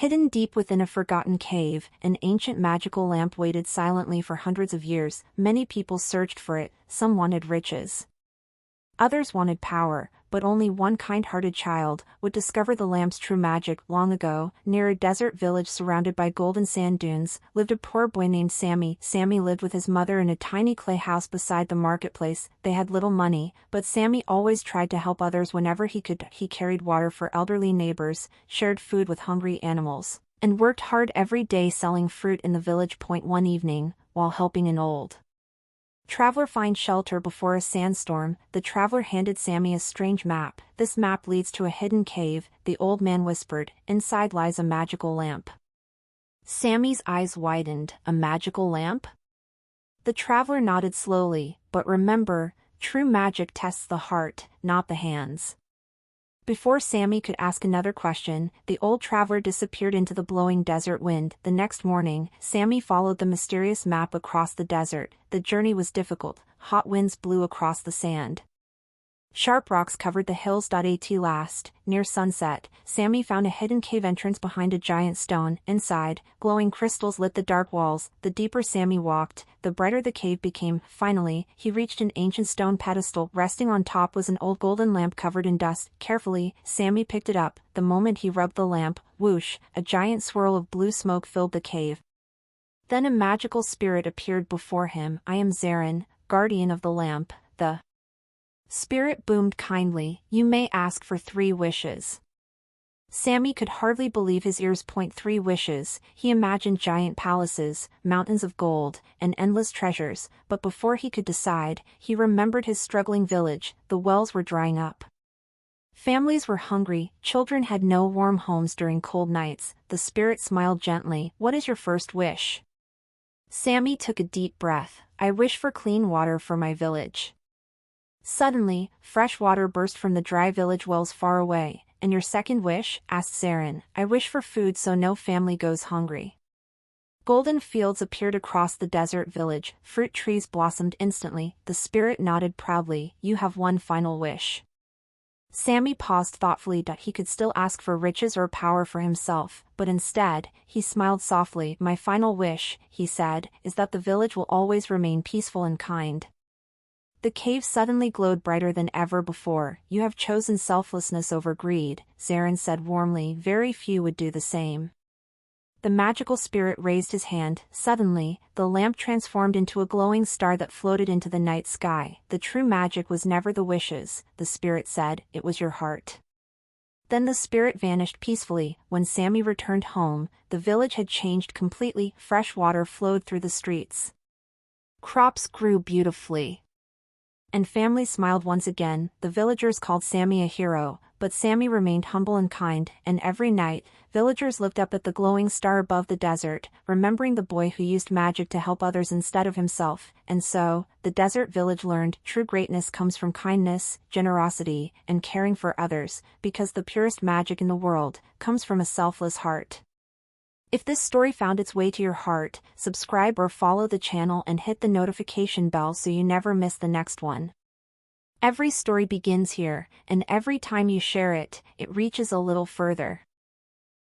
Hidden deep within a forgotten cave, an ancient magical lamp waited silently for hundreds of years. Many people searched for it. Some wanted riches. Others wanted power, but only one kind-hearted child would discover the lamp's true magic. Long ago, near a desert village surrounded by golden sand dunes, lived a poor boy named Sammy. Sammy lived with his mother in a tiny clay house beside the marketplace. They had little money, but Sammy always tried to help others whenever he could. He carried water for elderly neighbors, shared food with hungry animals, and worked hard every day selling fruit in the village. One evening, while helping an old traveler find shelter before a sandstorm, the traveler handed Sammy a strange map. This map leads to a hidden cave, the old man whispered. Inside lies a magical lamp. Sammy's eyes widened. A magical lamp? The traveler nodded slowly. But remember, true magic tests the heart, not the hands. Before Sammy could ask another question, the old traveler disappeared into the blowing desert wind. The next morning, Sammy followed the mysterious map across the desert. The journey was difficult. Hot winds blew across the sand. Sharp rocks covered the hills. At last, near sunset, Sammy found a hidden cave entrance behind a giant stone. Inside, glowing crystals lit the dark walls. The deeper Sammy walked, the brighter the cave became. Finally, he reached an ancient stone pedestal. Resting on top was an old golden lamp covered in dust. Carefully, Sammy picked it up. The moment he rubbed the lamp, whoosh, a giant swirl of blue smoke filled the cave. Then a magical spirit appeared before him. I am Zarin, guardian of the lamp. The spirit boomed kindly. You may ask for 3 wishes. Sammy could hardly believe his ears. 3 wishes. He imagined giant palaces, mountains of gold, and endless treasures, but before he could decide, he remembered his struggling village. The wells were drying up. Families were hungry, children had no warm homes during cold nights. The spirit smiled gently. What is your first wish? Sammy took a deep breath. I wish for clean water for my village. Suddenly, fresh water burst from the dry village wells far away. And your second wish? Asked Zarin. I wish for food so no family goes hungry. Golden fields appeared across the desert village. Fruit trees blossomed instantly. The spirit nodded proudly. You have one final wish. Sammy paused thoughtfully. He could still ask for riches or power for himself, but instead, he smiled softly. My final wish, he said, is that the village will always remain peaceful and kind. The cave suddenly glowed brighter than ever before. You have chosen selflessness over greed, Zarin said warmly. Very few would do the same. The magical spirit raised his hand. Suddenly, the lamp transformed into a glowing star that floated into the night sky. The true magic was never the wishes, the spirit said, it was your heart. Then the spirit vanished peacefully. When Sammy returned home, the village had changed completely. Fresh water flowed through the streets. Crops grew beautifully. And families smiled once again. The villagers called Sammy a hero, but Sammy remained humble and kind, and every night, villagers looked up at the glowing star above the desert, remembering the boy who used magic to help others instead of himself. And so, the desert village learned true greatness comes from kindness, generosity, and caring for others, because the purest magic in the world comes from a selfless heart. If this story found its way to your heart, subscribe or follow the channel and hit the notification bell so you never miss the next one. Every story begins here, and every time you share it, it reaches a little further.